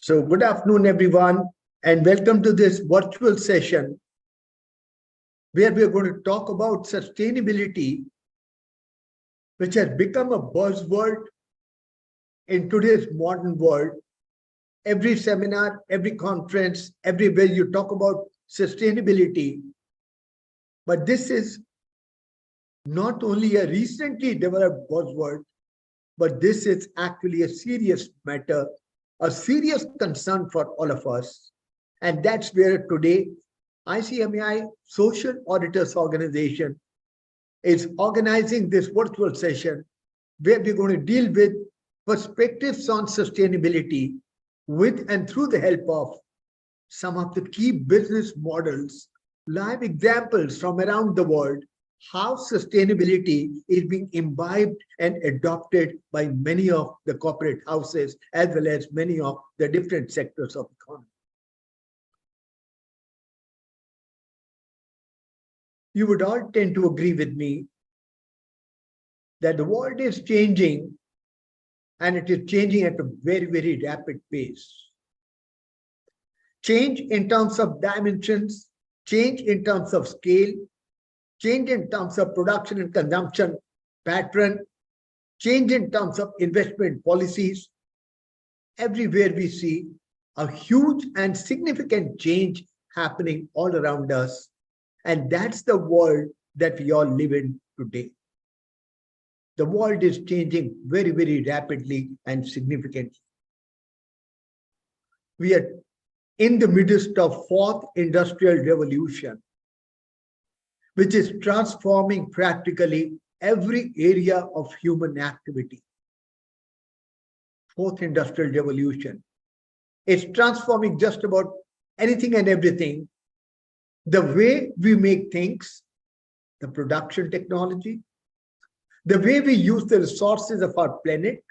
So good afternoon, everyone, and welcome to this virtual session where we are going to talk about sustainability, which has become a buzzword in today's modern world. Every seminar, every conference, everywhere you talk about sustainability. But this is not only a recently developed buzzword, but this is actually a serious matter, a serious concern for all of us. And that's where today ICMAI Social Auditors Organization is organizing this virtual session where we're going to deal with perspectives on sustainability with and through the help of some of the key business models, live examples from around the world, how sustainability is being imbibed and adopted by many of the corporate houses as well as many of the different sectors of the economy. You would all tend to agree with me that the world is changing, and it is changing at a very, very rapid pace. Change in terms of dimensions, change in terms of scale, change in terms of production and consumption pattern, change in terms of investment policies. Everywhere we see a huge and significant change happening all around us. And that's the world that we all live in today. The world is changing very, very rapidly and significantly. We are in the midst of fourth industrial revolution, which is transforming practically every area of human activity. Fourth industrial revolution. It's transforming just about anything and everything. The way we make things, the production technology, the way we use the resources of our planet,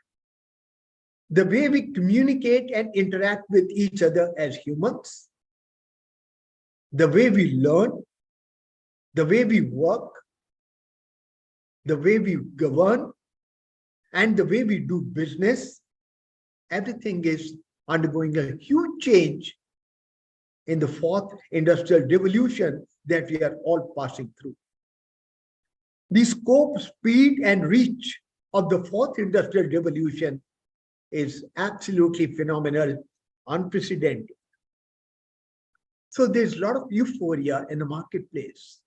the way we communicate and interact with each other as humans, the way we learn, the way we work, the way we govern, and the way we do business, everything is undergoing a huge change in the fourth industrial revolution that we are all passing through. The scope, speed, and reach of the fourth industrial revolution is absolutely phenomenal, unprecedented. So there's a lot of euphoria in the marketplace.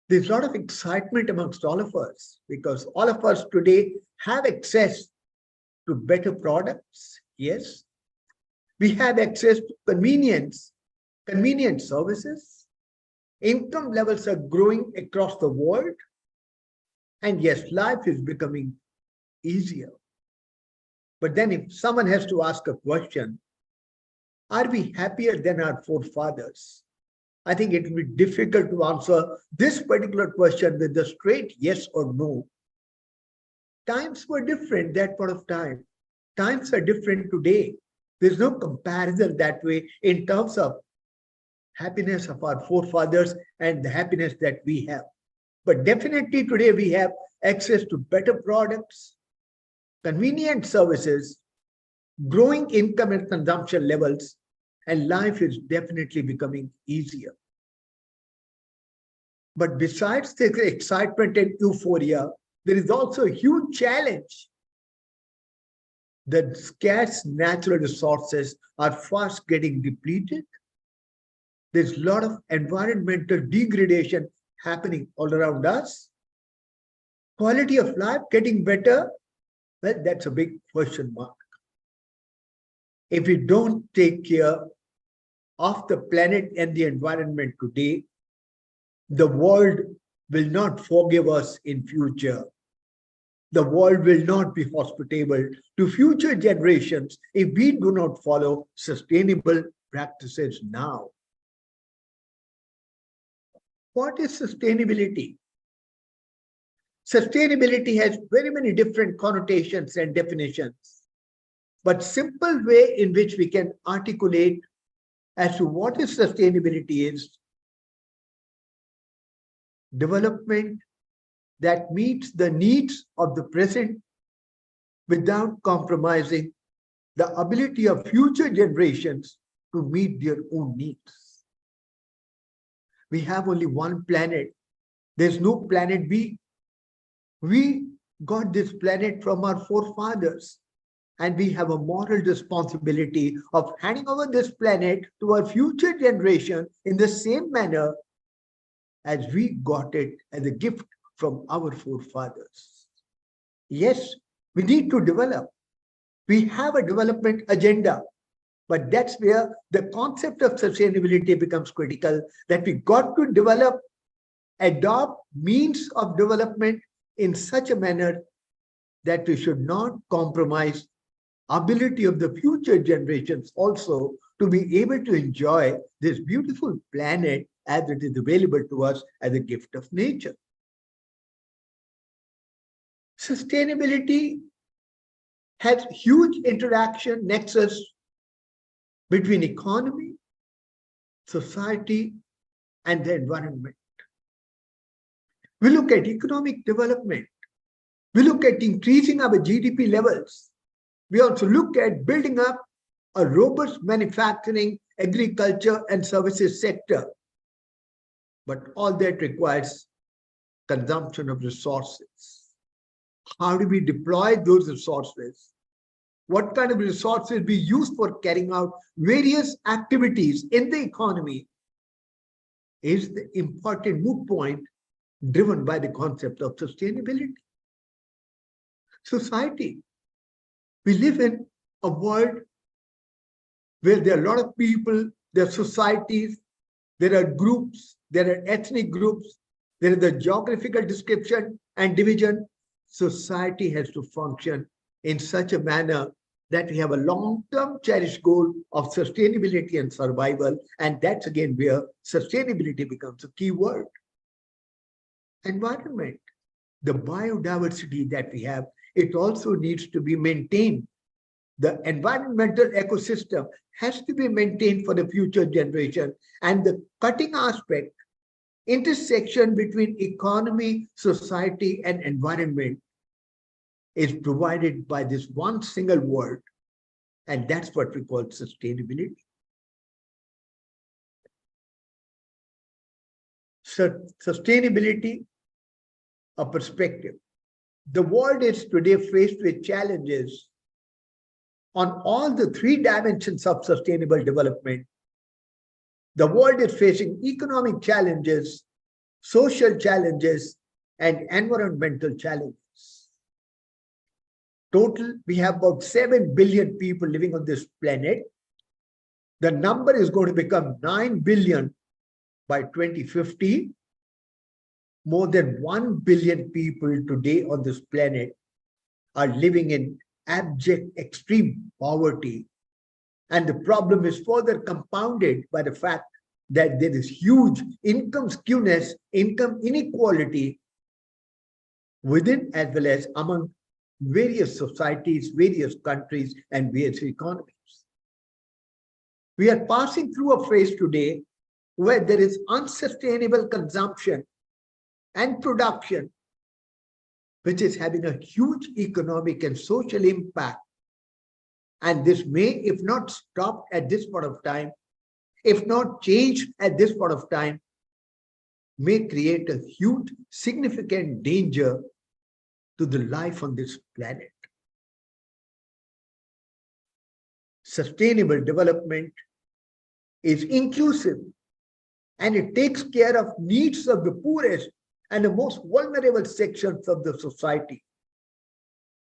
There's a lot of excitement amongst all of us because all of us today have access to better products. Yes. We have access to convenient services. Income levels are growing across the world. And yes, life is becoming easier. But then if someone has to ask a question, are we happier than our forefathers? I think it will be difficult to answer this particular question with a straight yes or no. Times were different that point of time. Times are different today. There's no comparison that way in terms of happiness of our forefathers and the happiness that we have. But definitely today we have access to better products, convenient services, growing income and consumption levels, and life is definitely becoming easier. But besides the excitement and euphoria, there is also a huge challenge. The scarce natural resources are fast getting depleted. There's a lot of environmental degradation happening all around us. Quality of life getting better? Well, that's a big question mark. If we don't take care of the planet and the environment today, the world will not forgive us in future. The world will not be hospitable to future generations if we do not follow sustainable practices now. What is sustainability? Sustainability has very many different connotations and definitions, but simple way in which we can articulate as to what is sustainability is development that meets the needs of the present without compromising the ability of future generations to meet their own needs. We have only one planet. There's no planet B. We got this planet from our forefathers, and we have a moral responsibility of handing over this planet to our future generation in the same manner as we got it as a gift from our forefathers. Yes, we need to develop. We have a development agenda, but that's where the concept of sustainability becomes critical, that we got to develop, adopt means of development in such a manner that we should not compromise ability of the future generations also to be able to enjoy this beautiful planet as it is available to us as a gift of nature. Sustainability has huge interaction nexus between economy, society, and the environment. We look at economic development. We look at increasing our GDP levels. We also look at building up a robust manufacturing, agriculture, and services sector. But all that requires consumption of resources. How do we deploy those resources? What kind of resources we use for carrying out various activities in the economy is the important moot point driven by the concept of sustainability. Society. We live in a world where there are a lot of people, there are societies, there are groups, there are ethnic groups, there is the geographical description and division. Society has to function in such a manner that we have a long-term cherished goal of sustainability and survival, and that's again where sustainability becomes a key word. Environment, the biodiversity that we have, it also needs to be maintained. The environmental ecosystem has to be maintained for the future generation, and the cutting aspect, intersection between economy, society, and environment is provided by this one single word, and that's what we call sustainability. So, sustainability, a perspective. The world is today faced with challenges on all the three dimensions of sustainable development. The world is facing economic challenges, social challenges, and environmental challenges. Total, we have about 7 billion people living on this planet. The number is going to become 9 billion by 2050. More than 1 billion people today on this planet are living in abject extreme poverty. And the problem is further compounded by the fact that there is huge income skewness, income inequality within as well as among various societies, various countries, and various economies. We are passing through a phase today where there is unsustainable consumption and production, which is having a huge economic and social impact. And this may, if not stopped at this point of time, if not changed at this point of time, may create a huge, significant danger to the life on this planet. Sustainable development is inclusive, and it takes care of needs of the poorest and the most vulnerable sections of the society.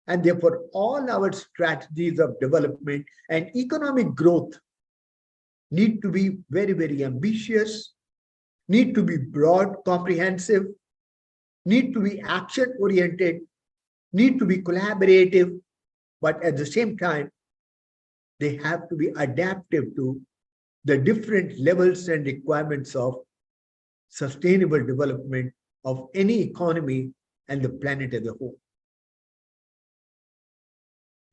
And therefore, all our strategies of development and economic growth need to be very, very ambitious, need to be broad, comprehensive, need to be action-oriented, need to be collaborative, but at the same time, they have to be adaptive to the different levels and requirements of sustainable development of any economy and the planet as a whole.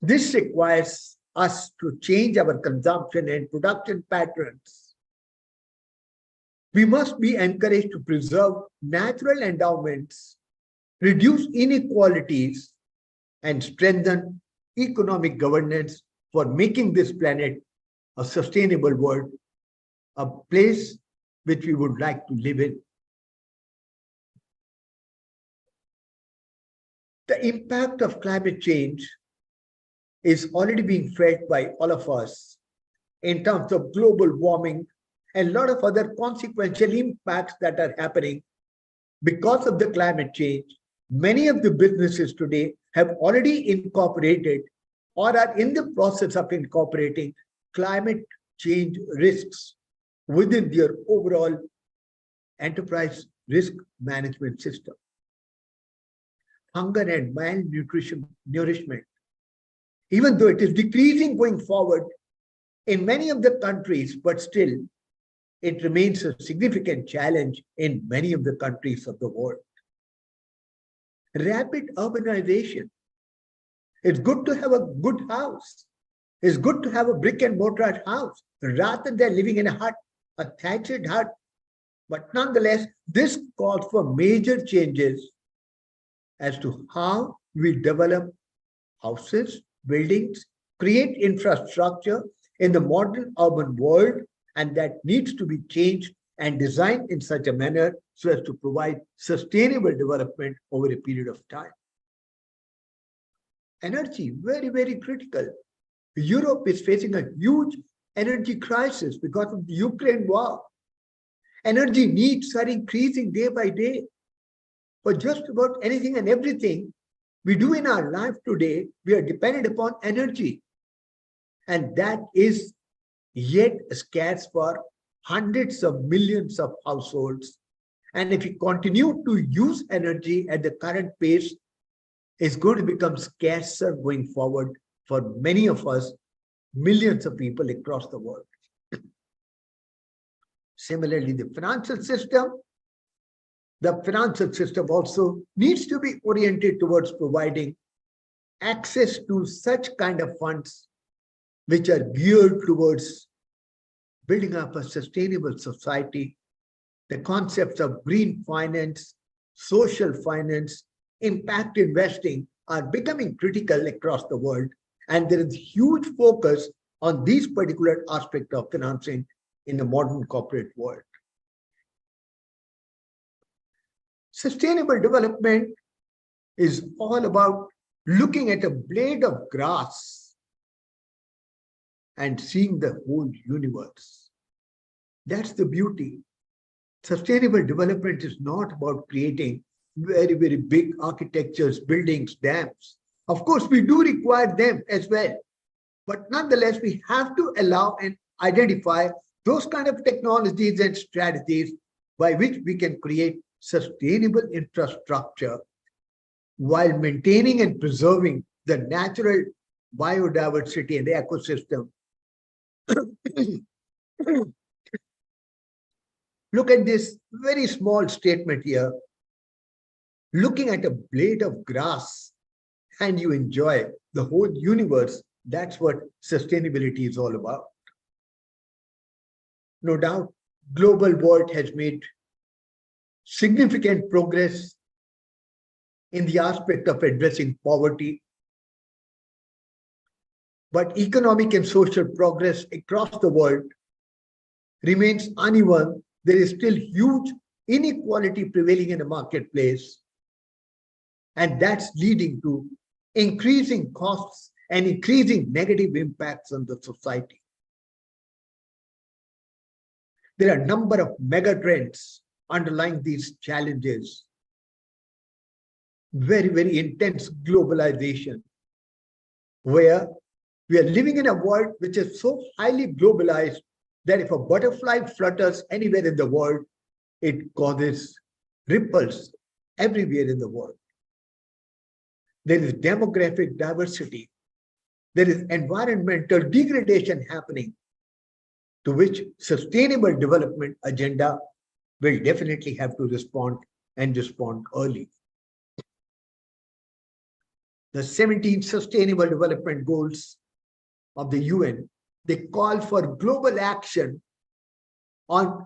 This requires us to change our consumption and production patterns. We must be encouraged to preserve natural endowments, reduce inequalities, and strengthen economic governance for making this planet a sustainable world, a place which we would like to live in. The impact of climate change is already being felt by all of us in terms of global warming and a lot of other consequential impacts that are happening because of the climate change. Many of the businesses today have already incorporated or are in the process of incorporating climate change risks within their overall enterprise risk management system. Hunger and malnutrition, nourishment, even though it is decreasing going forward in many of the countries, but still it remains a significant challenge in many of the countries of the world. Rapid urbanization. It's good to have a good house. It's good to have a brick and mortar house rather than living in a hut, a thatched hut. But nonetheless, this calls for major changes as to how we develop houses, buildings, create infrastructure in the modern urban world, and that needs to be changed and designed in such a manner so as to provide sustainable development over a period of time. Energy, very, very critical. Europe is facing a huge energy crisis because of the Ukraine war. Energy needs are increasing day by day. For just about anything and everything we do in our life today, we are dependent upon energy. And that is yet scarce for hundreds of millions of households. And if we continue to use energy at the current pace, it's going to become scarcer going forward for many of us, millions of people across the world. Similarly, the financial system also needs to be oriented towards providing access to such kind of funds which are geared towards building up a sustainable society. The concepts of green finance, social finance, impact investing are becoming critical across the world, and there is huge focus on these particular aspects of financing in the modern corporate world. Sustainable development is all about looking at a blade of grass and seeing the whole universe. That's the beauty. Sustainable development is not about creating very, very big architectures, buildings, dams. Of course, we do require them as well. But nonetheless, we have to allow and identify those kind of technologies and strategies by which we can create sustainable infrastructure while maintaining and preserving the natural biodiversity and the ecosystem. Look at this very small statement here. Looking at a blade of grass and you enjoy the whole universe, that's what sustainability is all about. No doubt, global world has made significant progress in the aspect of addressing poverty. But economic and social progress across the world remains uneven. There is still huge inequality prevailing in the marketplace. And that's leading to increasing costs and increasing negative impacts on the society. There are a number of mega trends underlying these challenges. Very, very intense globalization, where we are living in a world which is so highly globalized that if a butterfly flutters anywhere in the world, it causes ripples everywhere in the world. There is demographic diversity. There is environmental degradation happening, to which sustainable development agenda will definitely have to respond and respond early. The 17 Sustainable Development Goals of the UN, they call for global action on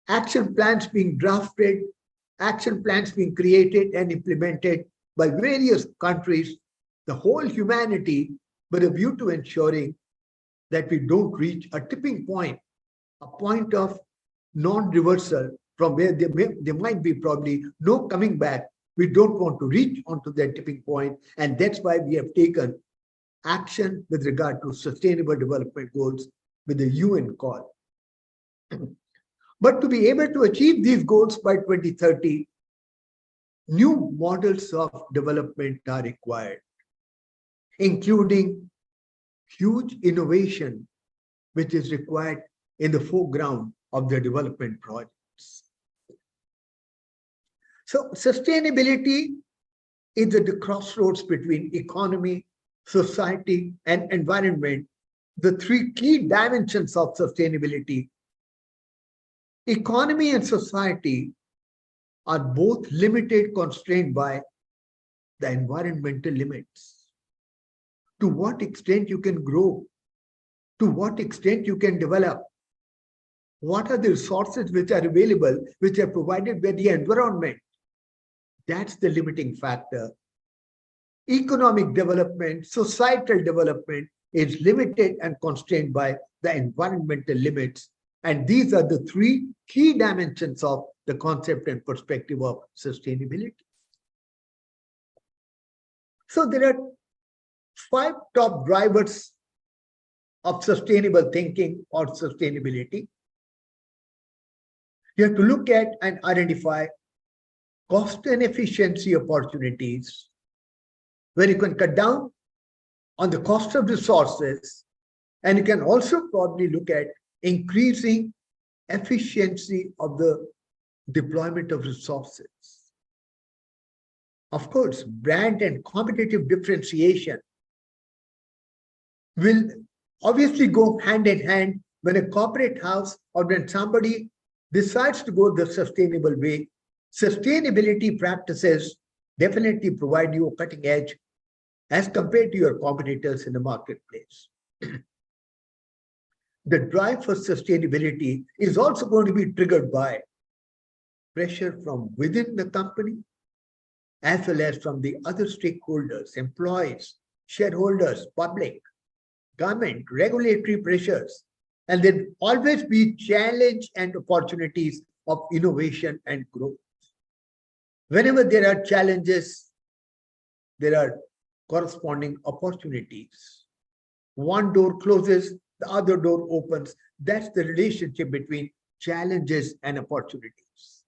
action plans being drafted, action plans being created and implemented by various countries, the whole humanity, with a view to ensuring that we don't reach a tipping point, a point of non-reversal from where there might be probably no coming back. We don't want to reach onto that tipping point, and that's why we have taken action with regard to sustainable development goals with the UN call. But to be able to achieve these goals by 2030, new models of development are required, including huge innovation, which is required in the foreground of the development projects. So sustainability is at the crossroads between economy, society, and environment, the three key dimensions of sustainability. Economy and society are both limited, constrained by the environmental limits. To what extent you can grow, to what extent you can develop, what are the resources which are available, which are provided by the environment. That's the limiting factor. Economic development, societal development is limited and constrained by the environmental limits. And these are the three key dimensions of the concept and perspective of sustainability. So there are 5 top drivers of sustainable thinking or sustainability. You have to look at and identify cost and efficiency opportunities, where you can cut down on the cost of resources, and you can also probably look at increasing efficiency of the deployment of resources. Of course, brand and competitive differentiation will obviously go hand in hand when a corporate house or when somebody decides to go the sustainable way. Sustainability practices definitely provide you a cutting edge as compared to your competitors in the marketplace. The drive for sustainability is also going to be triggered by pressure from within the company, as well as from the other stakeholders, employees, shareholders, public, government, regulatory pressures. And there will always be challenge and opportunities of innovation and growth. Whenever there are challenges, there are corresponding opportunities. One door closes, the other door opens. That's the relationship between challenges and opportunities.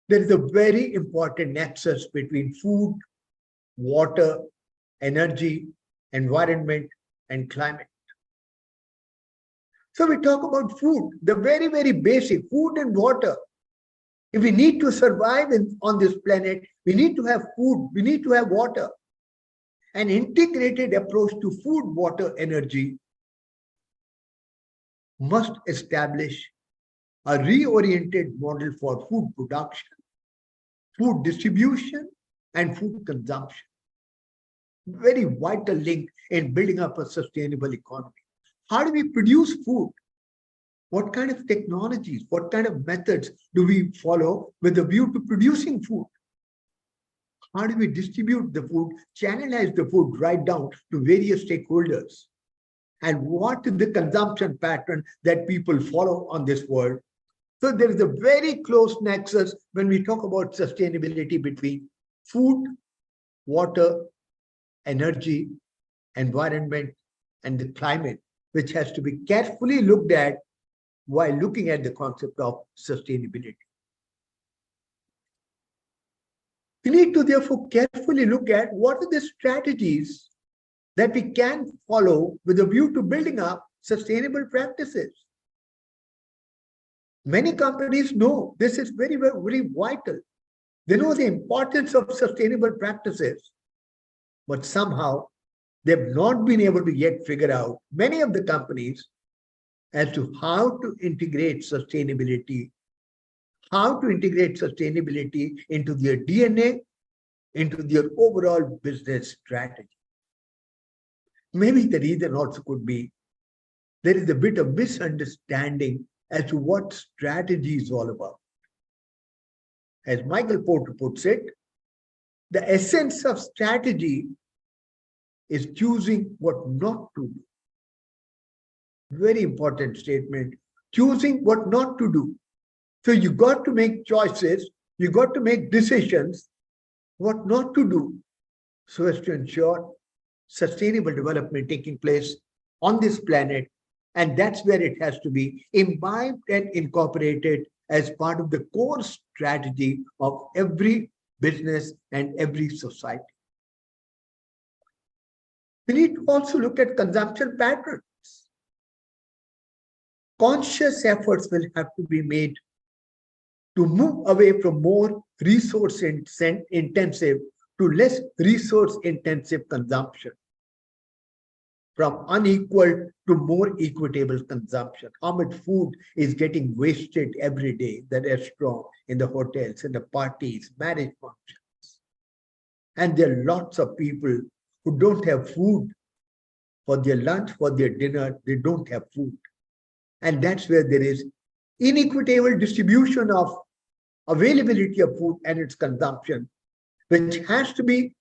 There is a very important nexus between food, water, energy, environment, and climate. So we talk about food, the very, very basic food and water. If we need to survive on this planet, we need to have food, we need to have water. An integrated approach to food, water, energy must establish a reoriented model for food production, food distribution, and food consumption. Very vital link in building up a sustainable economy. How do we produce food? What kind of technologies, what kind of methods do we follow with a view to producing food? How do we distribute the food, channelize the food right down to various stakeholders? And what is the consumption pattern that people follow on this world? So there is a very close nexus when we talk about sustainability between food, water, energy, environment, and the climate, which has to be carefully looked at while looking at the concept of sustainability. We need to therefore carefully look at what are the strategies that we can follow with a view to building up sustainable practices. Many companies know this is very, very, very vital. They know the importance of sustainable practices, but somehow they've not been able to yet figure out, many of the companies, as to how to integrate sustainability into their DNA, into their overall business strategy. Maybe the reason also could be there is a bit of misunderstanding as to what strategy is all about. As Michael Porter puts it, the essence of strategy is choosing what not to do. Very important statement. Choosing what not to do. So you got to make choices, you got to make decisions, what not to do, so as to ensure sustainable development taking place on this planet. And that's where it has to be imbibed and incorporated as part of the core strategy of every business and every society. We need to also look at consumption patterns. Conscious efforts will have to be made to move away from more resource intensive to less resource intensive consumption, from unequal to more equitable consumption. How much food is getting wasted every day in the restaurant, in the hotels, in the parties, marriage functions. And there are lots of people who don't have food for their lunch, for their dinner, they don't have food. And that's where there is inequitable distribution of availability of food and its consumption, which has to be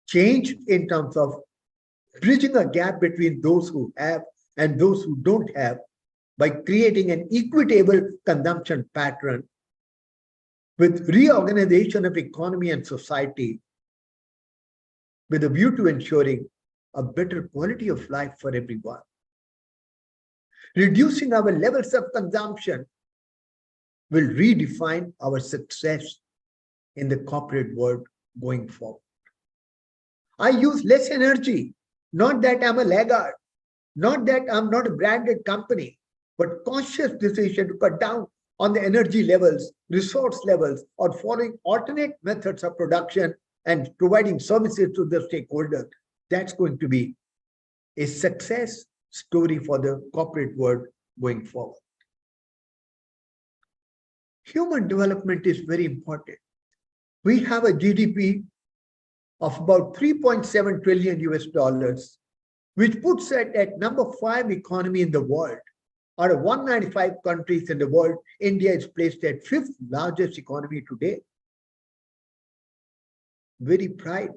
changed in terms of bridging a gap between those who have and those who don't have by creating an equitable consumption pattern with reorganization of economy and society with a view to ensuring a better quality of life for everyone. Reducing our levels of consumption will redefine our success in the corporate world going forward. I use less energy, not that I'm a laggard, not that I'm not a branded company, but conscious decision to cut down on the energy levels, resource levels, or following alternate methods of production and providing services to the stakeholders. That's going to be a success story for the corporate world going forward. Human development is very important. We have a GDP of about 3.7 trillion US dollars, which puts it at number 5 economy in the world. Out of 195 countries in the world, India is placed at 5th largest economy today. Very pride.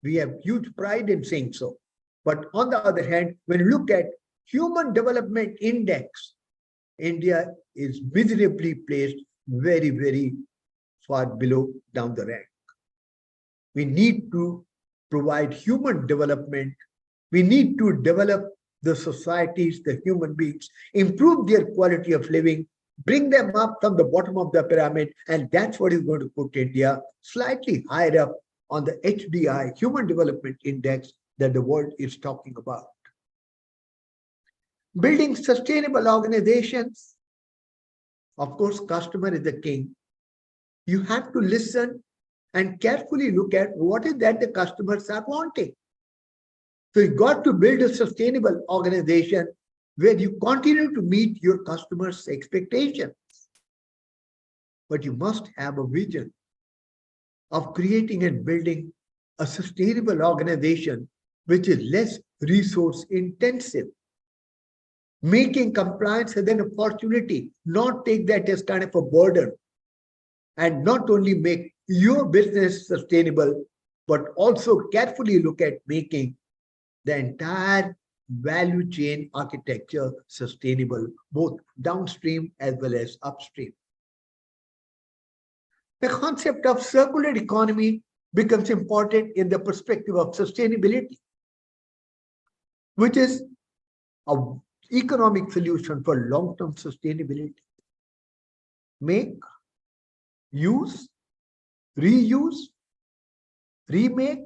We have huge pride in saying so. But on the other hand, when you look at Human Development Index, India is miserably placed very, very far below down the rank. We need to provide human development. We need to develop the societies, the human beings, improve their quality of living, bring them up from the bottom of the pyramid, and that's what is going to put India slightly higher up on the HDI, Human Development Index, that the world is talking about. Building sustainable organizations. Of course, customer is the king. You have to listen and carefully look at what is that the customers are wanting. So you got to build a sustainable organization where you continue to meet your customers' expectations. But you must have a vision of creating and building a sustainable organization which is less resource intensive. Making compliance as an opportunity, not take that as kind of a burden, and not only make your business sustainable, but also carefully look at making the entire value chain architecture sustainable, both downstream as well as upstream. The concept of circular economy becomes important in the perspective of sustainability, which is an economic solution for long-term sustainability. Make, use, reuse, remake,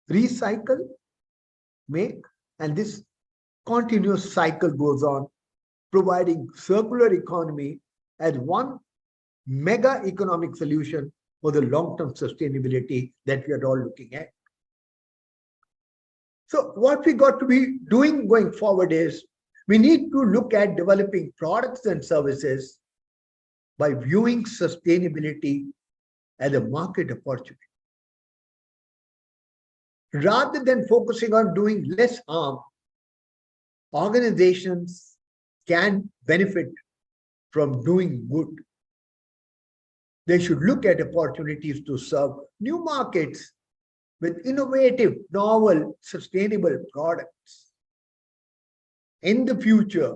recycle, make, and this continuous cycle goes on, providing circular economy as one mega economic solution for the long-term sustainability that we are all looking at. So what we got to be doing going forward is we need to look at developing products and services by viewing sustainability as a market opportunity. Rather than focusing on doing less harm, organizations can benefit from doing good. They should look at opportunities to serve new markets with innovative, novel, sustainable products. In the future,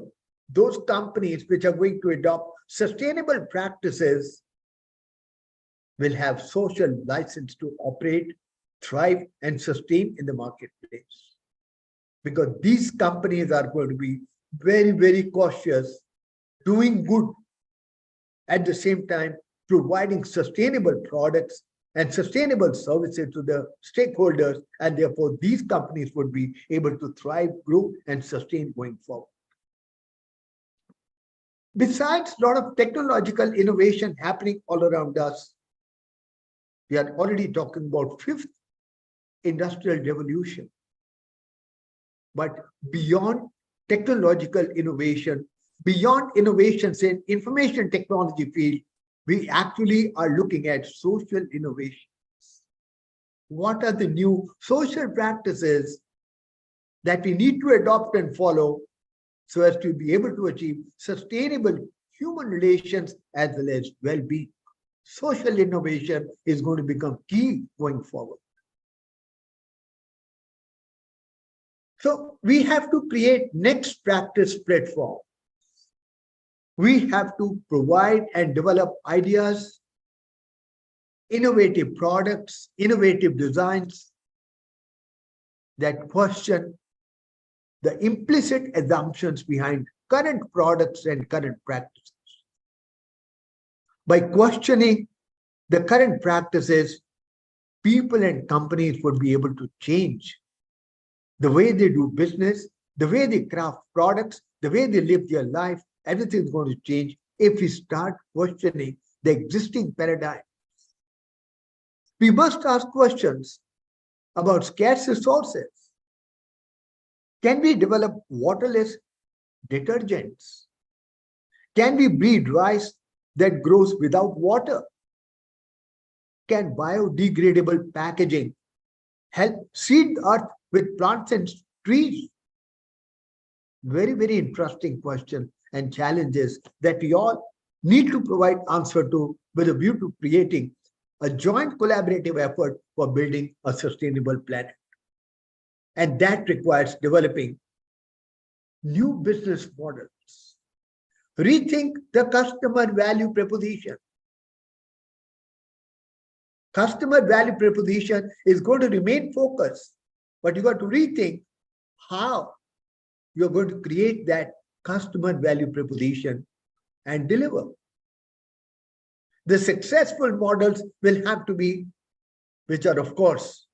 those companies which are going to adopt sustainable practices will have social license to operate, thrive, and sustain in the marketplace. Because these companies are going to be very, very cautious, doing good, at the same time providing sustainable products and sustainable services to the stakeholders, and therefore these companies would be able to thrive, grow, and sustain going forward. Besides a lot of technological innovation happening all around us, we are already talking about fifth industrial revolution. But beyond technological innovation, beyond innovations in information technology field, we actually are looking at social innovations. What are the new social practices that we need to adopt and follow so as to be able to achieve sustainable human relations as well as well-being? Social innovation is going to become key going forward. So we have to create next practice platform. We have to provide and develop ideas, innovative products, innovative designs that question the implicit assumptions behind current products and current practices. By questioning the current practices, people and companies would be able to change the way they do business, the way they craft products, the way they live their life. Everything is going to change if we start questioning the existing paradigm. We must ask questions about scarce resources. Can we develop waterless detergents? Can we breed rice that grows without water? Can biodegradable packaging help seed the earth with plants and trees? Very, very interesting question and challenges that we all need to provide answer to with a view to creating a joint collaborative effort for building a sustainable planet. And that requires developing new business models. Rethink the customer value proposition. Customer value proposition is going to remain focused, but you got to rethink how you're going to create that customer value proposition and deliver. The successful models will have to be, which are of course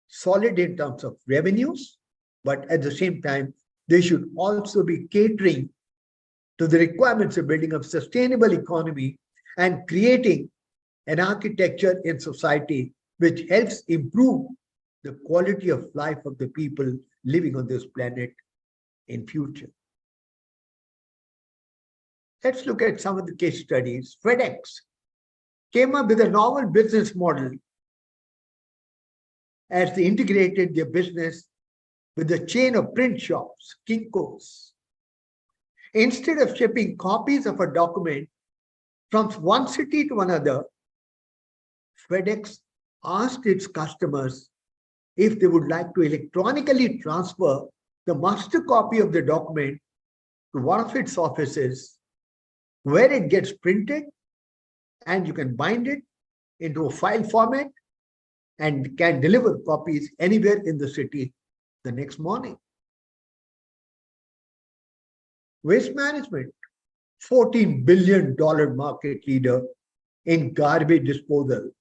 solid in terms of revenues, but at the same time, they should also be catering to the requirements of building a sustainable economy and creating an architecture in society which helps improve the quality of life of the people living on this planet in future. Let's look at some of the case studies. FedEx came up with a novel business model as they integrated their business with the chain of print shops, Kinko's. Instead of shipping copies of a document from one city to another, FedEx asked its customers if they would like to electronically transfer the master copy of the document to one of its offices, where it gets printed and you can bind it into a file format and can deliver copies anywhere in the city the next morning. Waste management, $14 billion market leader in garbage disposal.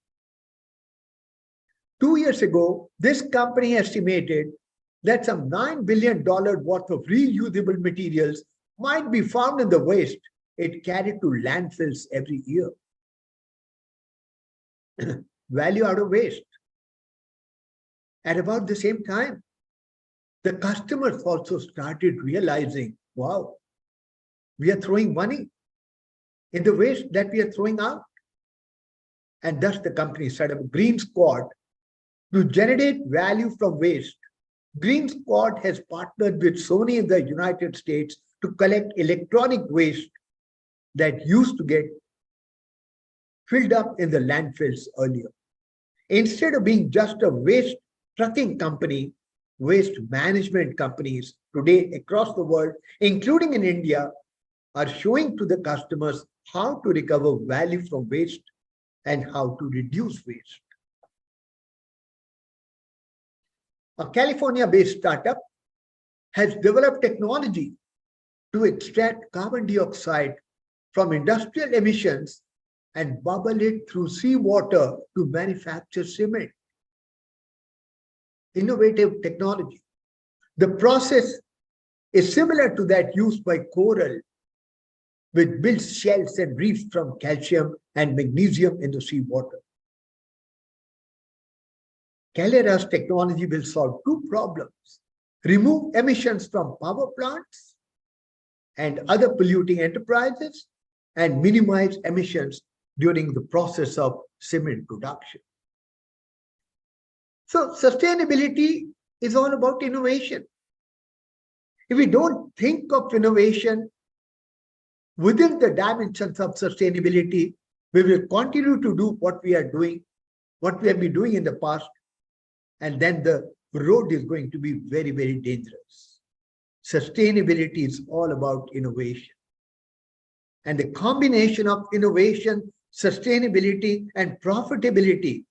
2 years ago, this company estimated that some $9 billion worth of reusable materials might be found in the waste it carried to landfills every year. Value out of waste. At about the same time, the customers also started realizing, wow, we are throwing money in the waste that we are throwing out. And thus the company set up a Green Squad to generate value from waste. Green Squad has partnered with Sony in the United States to collect electronic waste that used to get filled up in the landfills earlier. Instead of being just a waste trucking company, waste management companies today across the world, including in India, are showing to the customers how to recover value from waste and how to reduce waste. A California-based startup has developed technology to extract carbon dioxide from industrial emissions and bubble it through seawater to manufacture cement. Innovative technology. The process is similar to that used by coral, which builds shells and reefs from calcium and magnesium in the seawater. Calera's technology will solve two problems: remove emissions from power plants and other polluting enterprises, and minimize emissions during the process of cement production. So sustainability is all about innovation. If we don't think of innovation within the dimensions of sustainability, we will continue to do what we are doing, what we have been doing in the past, and then the road is going to be very, very dangerous. Sustainability is all about innovation. And the combination of innovation, sustainability, and profitability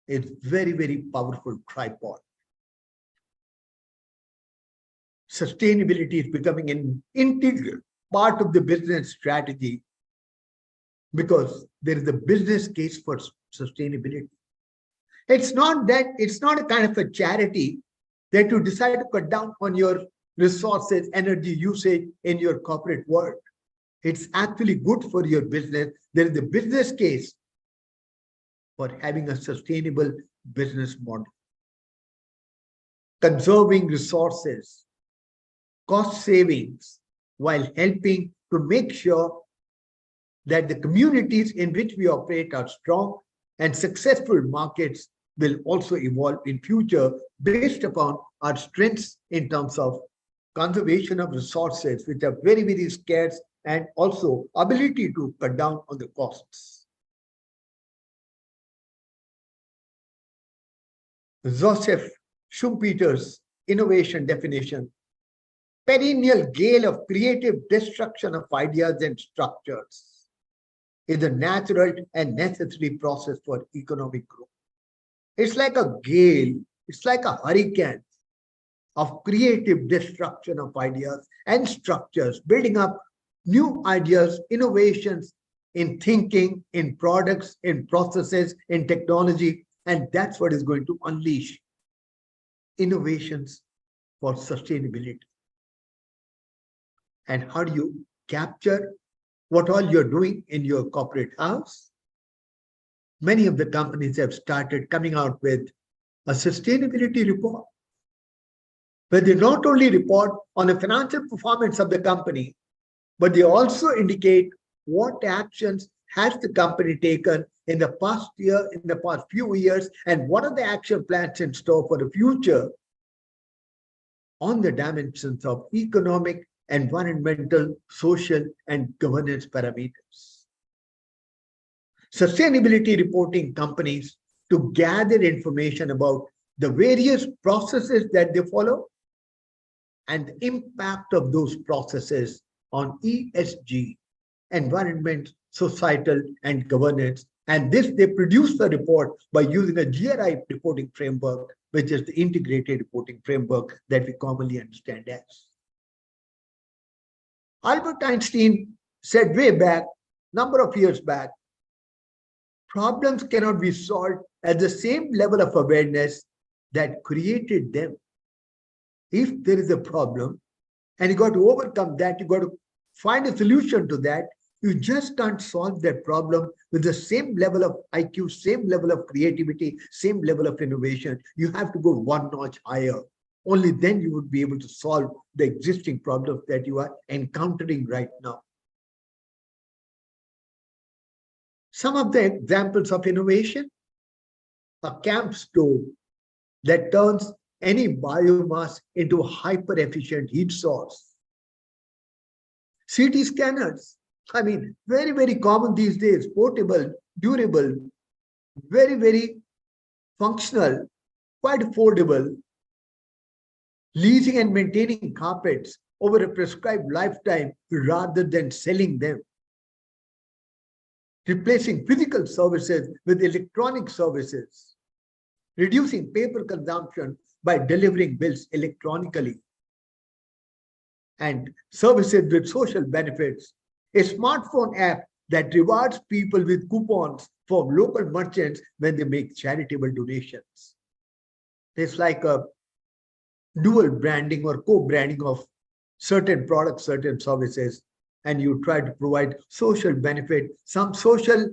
is very, very powerful tripod. Sustainability is becoming an integral part of the business strategy because there is a business case for sustainability. It's not a kind of a charity that you decide to cut down on your resources, energy usage in your corporate world. It's actually good for your business. There is a business case for having a sustainable business model. Conserving resources, cost savings, while helping to make sure that the communities in which we operate are strong and successful markets will also evolve in future based upon our strengths in terms of conservation of resources, which are very, very scarce, and also ability to cut down on the costs. Joseph Schumpeter's innovation definition: perennial gale of creative destruction of ideas and structures is a natural and necessary process for economic growth. It's like a gale, it's like a hurricane of creative destruction of ideas and structures, building up new ideas, innovations in thinking, in products, in processes, in technology, and that's what is going to unleash innovations for sustainability. And how do you capture what all you're doing in your corporate house? Many of the companies have started coming out with a sustainability report, where they not only report on the financial performance of the company, but they also indicate what actions has the company taken in the past year, in the past few years, and what are the action plans in store for the future on the dimensions of economic, environmental, social, and governance parameters. Sustainability reporting companies to gather information about the various processes that they follow and the impact of those processes on ESG, environment, societal, and governance. And this, they produce the report by using a GRI reporting framework, which is the integrated reporting framework that we commonly understand as. Albert Einstein said way back, number of years back, problems cannot be solved at the same level of awareness that created them. If there is a problem and you got to overcome that, you got to find a solution to that, you just can't solve that problem with the same level of IQ, same level of creativity, same level of innovation. You have to go one notch higher. Only then you would be able to solve the existing problems that you are encountering right now. Some of the examples of innovation: a camp stove that turns any biomass into a hyper-efficient heat source. CT scanners, I mean, very, very common these days, portable, durable, very, very functional, quite affordable, leasing and maintaining carpets over a prescribed lifetime rather than selling them, replacing physical services with electronic services, reducing paper consumption by delivering bills electronically, and services with social benefits, a smartphone app that rewards people with coupons from local merchants when they make charitable donations. It's like a dual branding or co-branding of certain products, certain services, and you try to provide social benefit, some social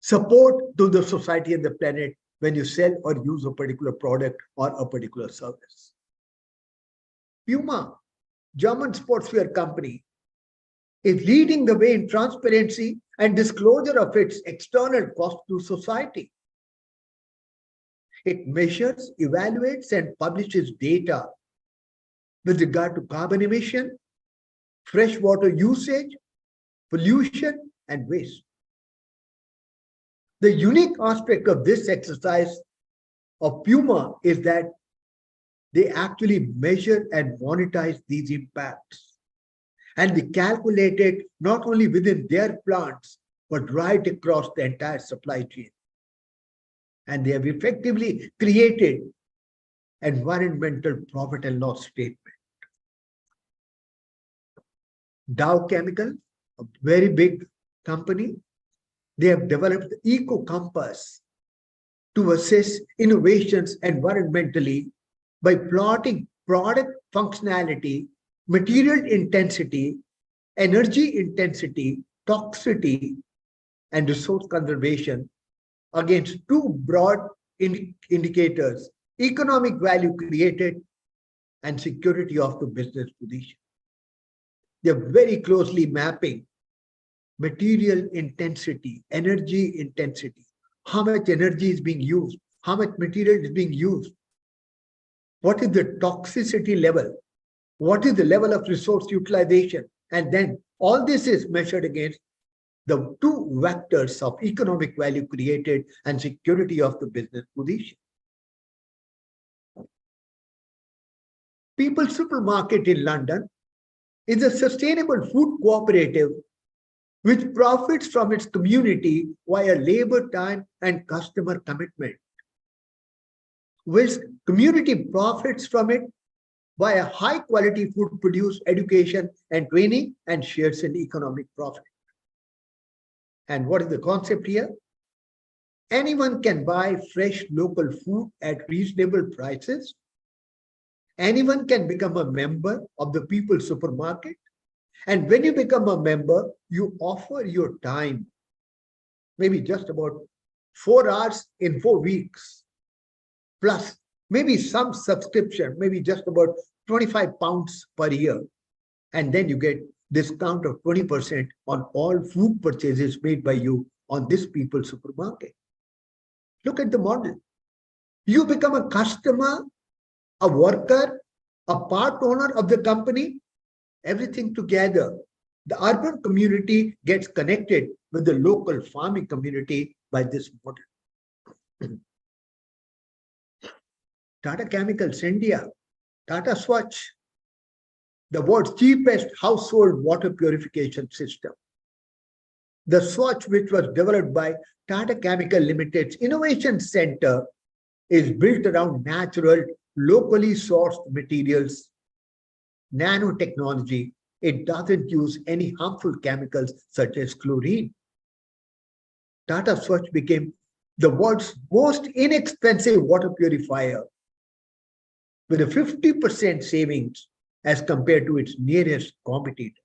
support to the society and the planet when you sell or use a particular product or a particular service. Puma, German sportswear company, is leading the way in transparency and disclosure of its external cost to society. It measures, evaluates, and publishes data with regard to carbon emission, freshwater usage, pollution, and waste. The unique aspect of this exercise of Puma is that they actually measure and monetize these impacts. And they calculate it not only within their plants, but right across the entire supply chain. And they have effectively created environmental profit and loss statement. Dow Chemical, a very big company, they have developed the Eco Compass to assess innovations environmentally by plotting product functionality, material intensity, energy intensity, toxicity, and resource conservation against two broad indicators: economic value created and security of the business position. They're very closely mapping material intensity, energy intensity, how much energy is being used, how much material is being used, what is the toxicity level, what is the level of resource utilization, and then all this is measured against the two vectors of economic value created and security of the business position. People's Supermarket in London is a sustainable food cooperative which profits from its community via labor time and customer commitment, whilst community profits from it via high quality food produced, education and training, and shares in economic profit. And what is the concept here? Anyone can buy fresh local food at reasonable prices. Anyone can become a member of the People's Supermarket. And when you become a member, you offer your time, maybe just about 4 hours in 4 weeks, plus maybe some subscription, maybe just about £25 per year. And then you get discount of 20% on all food purchases made by you on this People's Supermarket. Look at the model. You become a customer, a worker, a part owner of the company, everything together. The urban community gets connected with the local farming community by this model. Tata Chemicals India, Tata Swachh, the world's cheapest household water purification system. The Swachh, which was developed by Tata Chemical Limited's Innovation Center, is built around natural, locally sourced materials, nanotechnology. It doesn't use any harmful chemicals such as chlorine. Tata Swachh became the world's most inexpensive water purifier with a 50% savings as compared to its nearest competitor.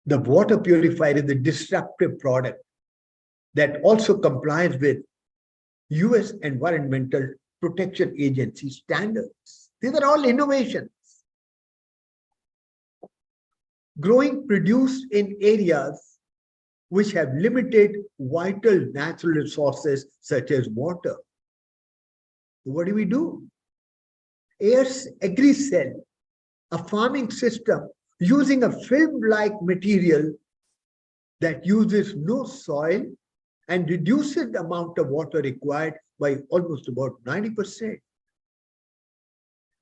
The water purifier is a disruptive product that also complies with US Environmental Protection Agency standards. These are all innovations. Growing produce in areas which have limited vital natural resources such as water. What do? AIR's AgriCell, a farming system using a film-like material that uses no soil and reduces the amount of water required by almost about 90%.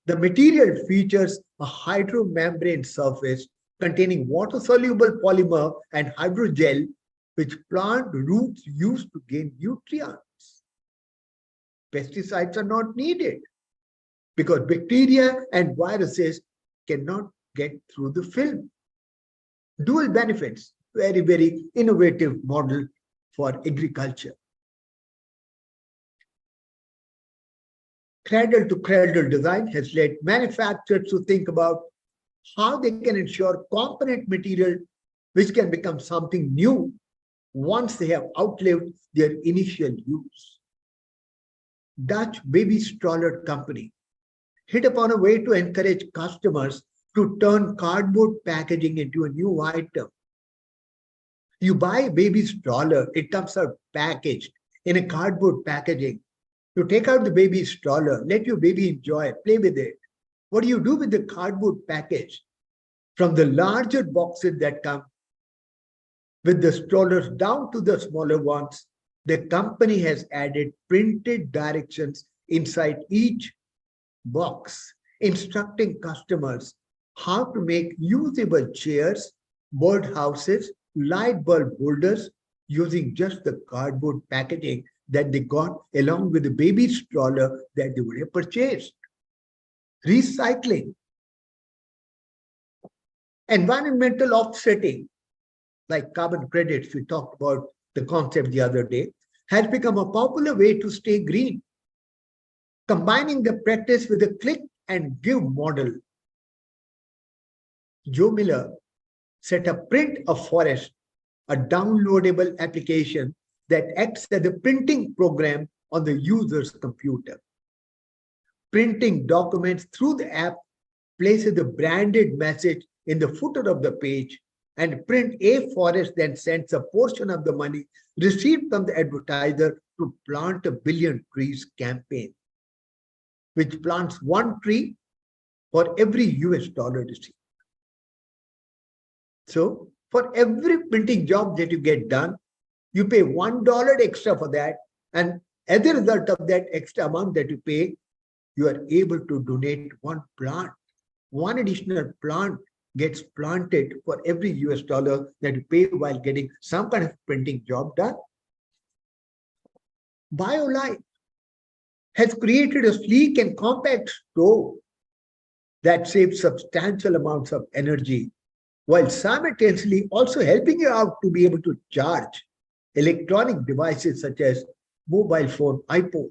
The material features a hydromembrane surface containing water-soluble polymer and hydrogel, which plant roots use to gain nutrients. Pesticides are not needed because bacteria and viruses cannot get through the film. Dual benefits, very, very innovative model for agriculture. Cradle to cradle design has led manufacturers to think about how they can ensure component material which can become something new once they have outlived their initial use. Dutch baby stroller company hit upon a way to encourage customers to turn cardboard packaging into a new item. You buy a baby stroller, it comes out packaged in a cardboard packaging. You take out the baby stroller, let your baby enjoy, play with it. What do you do with the cardboard package? From the larger boxes that come with the strollers down to the smaller ones, the company has added printed directions inside each box, instructing customers how to make usable chairs, bird houses, light bulb holders using just the cardboard packaging that they got along with the baby stroller that they would have purchased. Recycling. Environmental offsetting, like carbon credits, we talked about the concept the other day, has become a popular way to stay green. Combining the practice with a click and give model. Joe Miller set up Print a Forest, a downloadable application that acts as a printing program on the user's computer. Printing documents through the app places a branded message in the footer of the page, and Print a Forest then sends a portion of the money received from the advertiser to Plant a Billion Trees campaign, which plants one tree for every US dollar received. So for every printing job that you get done, you pay $1 extra for that. And as a result of that extra amount that you pay, you are able to donate one plant. One additional plant gets planted for every US dollar that you pay while getting some kind of printing job done. BioLite has created a sleek and compact stove that saves substantial amounts of energy, while simultaneously also helping you out to be able to charge electronic devices such as mobile phone, iPod.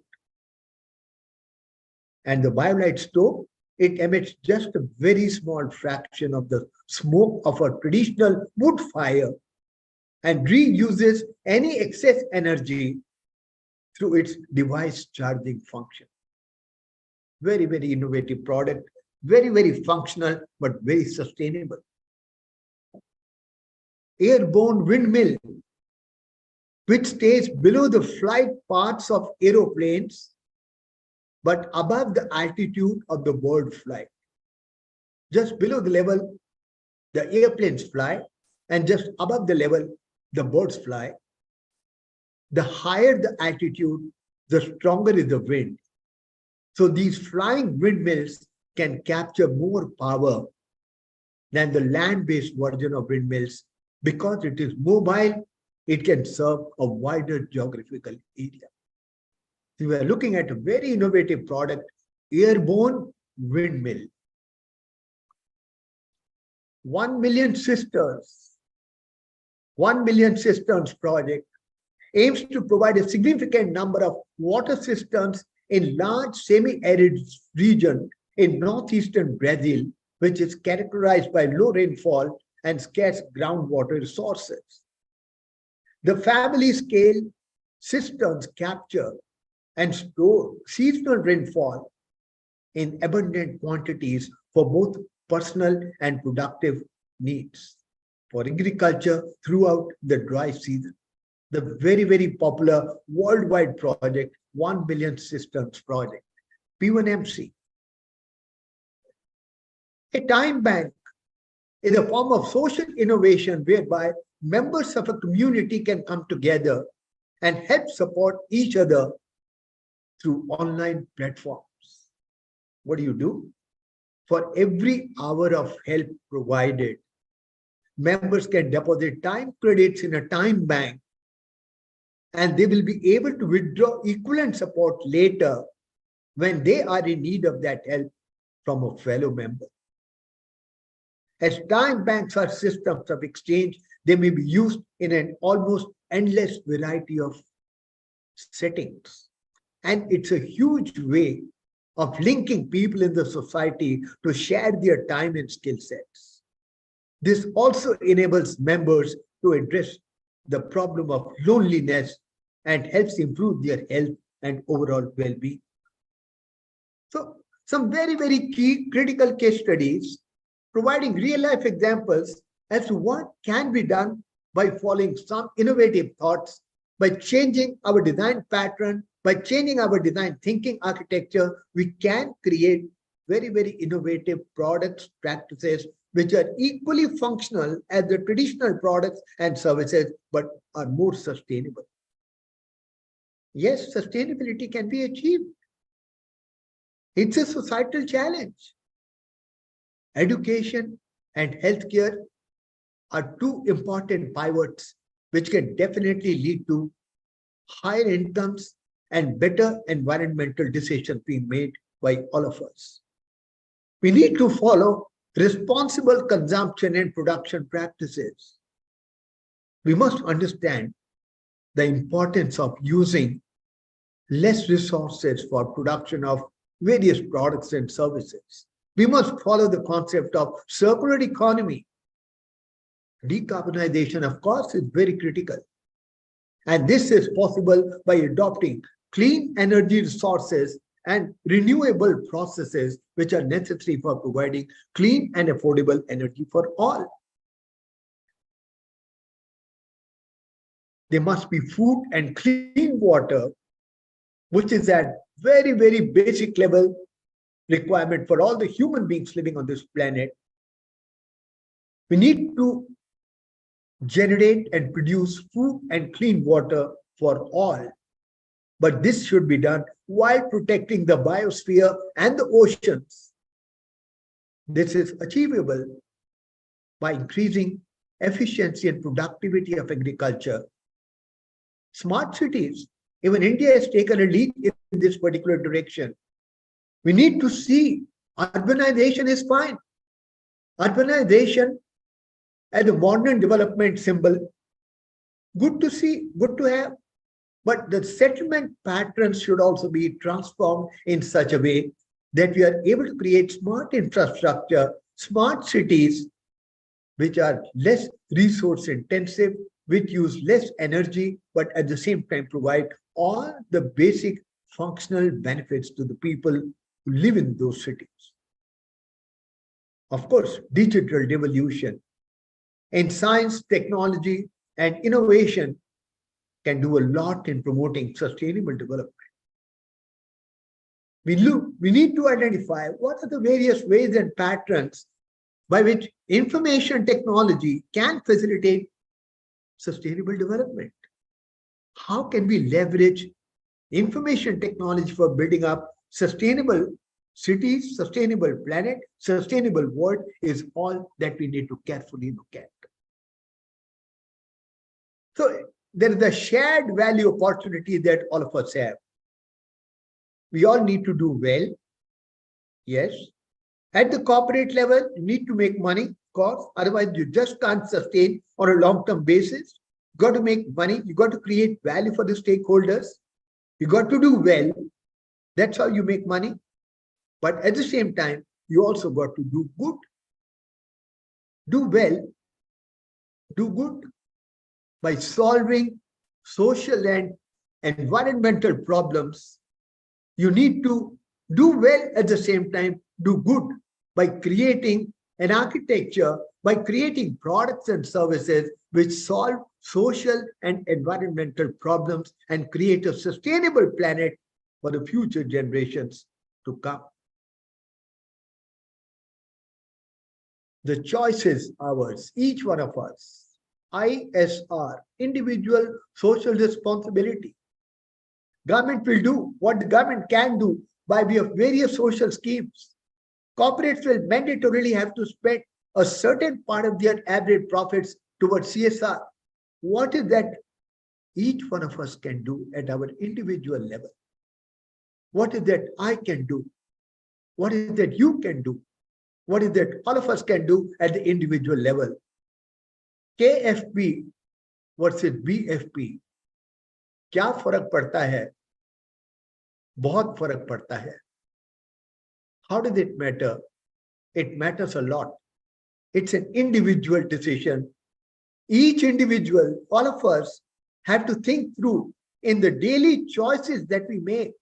And the BioLite stove, it emits just a very small fraction of the smoke of a traditional wood fire and reuses any excess energy through its device charging function. Very, very innovative product, very, very functional, but very sustainable. Airborne windmill, which stays below the flight paths of aeroplanes, but above the altitude of the bird flight. Just below the level, the airplanes fly, and just above the level, the birds fly. The higher the altitude, the stronger is the wind. So these flying windmills can capture more power than the land-based version of windmills. Because it is mobile, it can serve a wider geographical area. So we are looking at a very innovative product, airborne windmill. 1 million cisterns. 1 million cisterns project aims to provide a significant number of water cisterns in large semi-arid region in northeastern Brazil, which is characterized by low rainfall and scarce groundwater resources. The family-scale cisterns capture and store seasonal rainfall in abundant quantities for both personal and productive needs for agriculture throughout the dry season. The very, very popular worldwide project, 1 billion cisterns project, P1MC. A time bank is a form of social innovation whereby members of a community can come together and help support each other through online platforms. What do? For every hour of help provided, members can deposit time credits in a time bank, and they will be able to withdraw equivalent support later when they are in need of that help from a fellow member. As time banks are systems of exchange, they may be used in an almost endless variety of settings. And it's a huge way of linking people in the society to share their time and skill sets. This also enables members to address the problem of loneliness and helps improve their health and overall well-being. So, some very, very key critical case studies providing real-life examples as to what can be done by following some innovative thoughts, by changing our design pattern, by changing our design thinking architecture. We can create very, very innovative products, practices, which are equally functional as the traditional products and services, but are more sustainable. Yes, sustainability can be achieved. It's a societal challenge. Education and healthcare are two important pivots which can definitely lead to higher incomes and better environmental decisions being made by all of us. We need to follow responsible consumption and production practices. We must understand the importance of using less resources for production of various products and services. We must follow the concept of circular economy. Decarbonization, of course, is very critical. And this is possible by adopting clean energy resources and renewable processes which are necessary for providing clean and affordable energy for all. There must be food and clean water, which is at very, very basic level requirement for all the human beings living on this planet. We need to generate and produce food and clean water for all. But this should be done while protecting the biosphere and the oceans. This is achievable by increasing efficiency and productivity of agriculture. Smart cities, even India has taken a lead in this particular direction. We need to see urbanization is fine. Urbanization as a modern development symbol, good to see, good to have. But the settlement patterns should also be transformed in such a way that we are able to create smart infrastructure, smart cities, which are less resource intensive, which use less energy, but at the same time provide all the basic functional benefits to the people who live in those cities. Of course, digital revolution in science, technology, and innovation can do a lot in promoting sustainable development. We need to identify what are the various ways and patterns by which information technology can facilitate sustainable development. How can we leverage information technology for building up sustainable cities, sustainable planet, sustainable world is all that we need to carefully look at. So there is a shared value opportunity that all of us have. We all need to do well. Yes. At the corporate level, you need to make money, of course. Otherwise, you just can't sustain on a long-term basis. You got to make money. You got to create value for the stakeholders. You got to do well. That's how you make money. But at the same time, you also got to do good. Do well, do good by solving social and environmental problems. You need to do well at the same time, do good by creating an architecture, by creating products and services which solve social and environmental problems and create a sustainable planet for the future generations to come. The choice is ours, each one of us. ISR, individual social responsibility. Government will do what the government can do by way of various social schemes. Corporates will mandatorily have to spend a certain part of their average profits towards CSR. What is that each one of us can do at our individual level? What is that I can do? What is that you can do? What is that all of us can do at the individual level? KFP versus BFP, क्या फर्क पड़ता है? बहुत फर्क पड़ता है. How does it matter? It matters a lot. It's an individual decision. Each individual, all of us, have to think through in the daily choices that we make.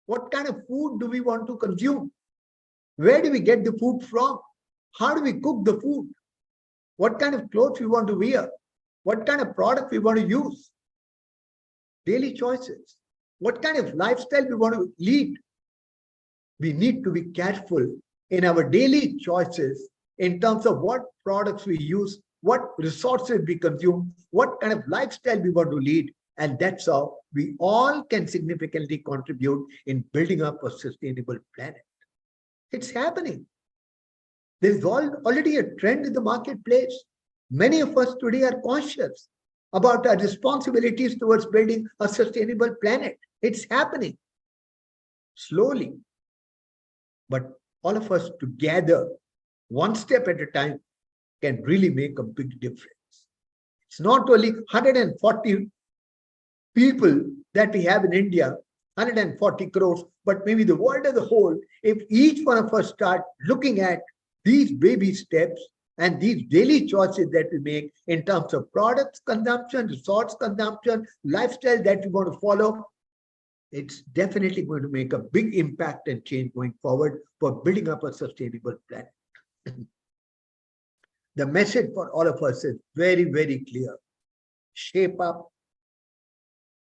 What kind of food do we want to consume? Where do we get the food from? How do we cook the food? What kind of clothes we want to wear? What kind of product we want to use? Daily choices. What kind of lifestyle we want to lead? We need to be careful in our daily choices in terms of what products we use, what resources we consume, what kind of lifestyle we want to lead. And that's how we all can significantly contribute in building up a sustainable planet. It's happening. There is already a trend in the marketplace. Many of us today are conscious about our responsibilities towards building a sustainable planet. It's happening slowly. But all of us together, one step at a time, can really make a big difference. It's not only 140 people that we have in India, 140 crores, but maybe the world as a whole. If each one of us start looking at these baby steps and these daily choices that we make in terms of products consumption, resource consumption, lifestyle that we want to follow, it's definitely going to make a big impact and change going forward for building up a sustainable planet. The message for all of us is very, very clear. Shape up.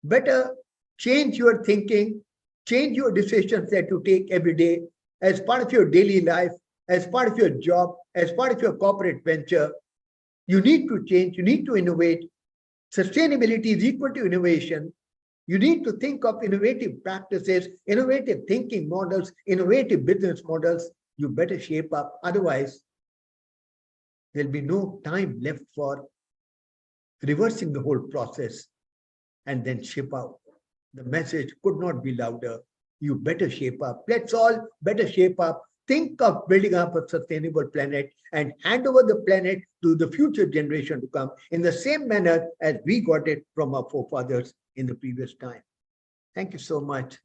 Better change your thinking, change your decisions that you take every day as part of your daily life, as part of your job, as part of your corporate venture. You need to change, you need to innovate. Sustainability is equal to innovation. You need to think of innovative practices, innovative thinking models, innovative business models. You better shape up. Otherwise, there'll be no time left for reversing the whole process and then shape out. The message could not be louder. You better shape up. Let's all better shape up. Think of building up a sustainable planet and hand over the planet to the future generation to come in the same manner as we got it from our forefathers in the previous time. Thank you so much.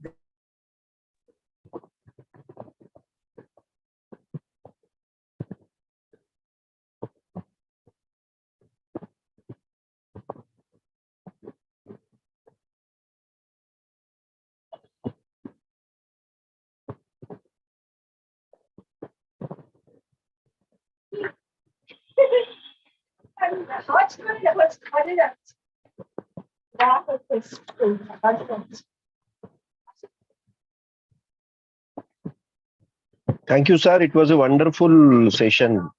Thank you, sir. It was a wonderful session.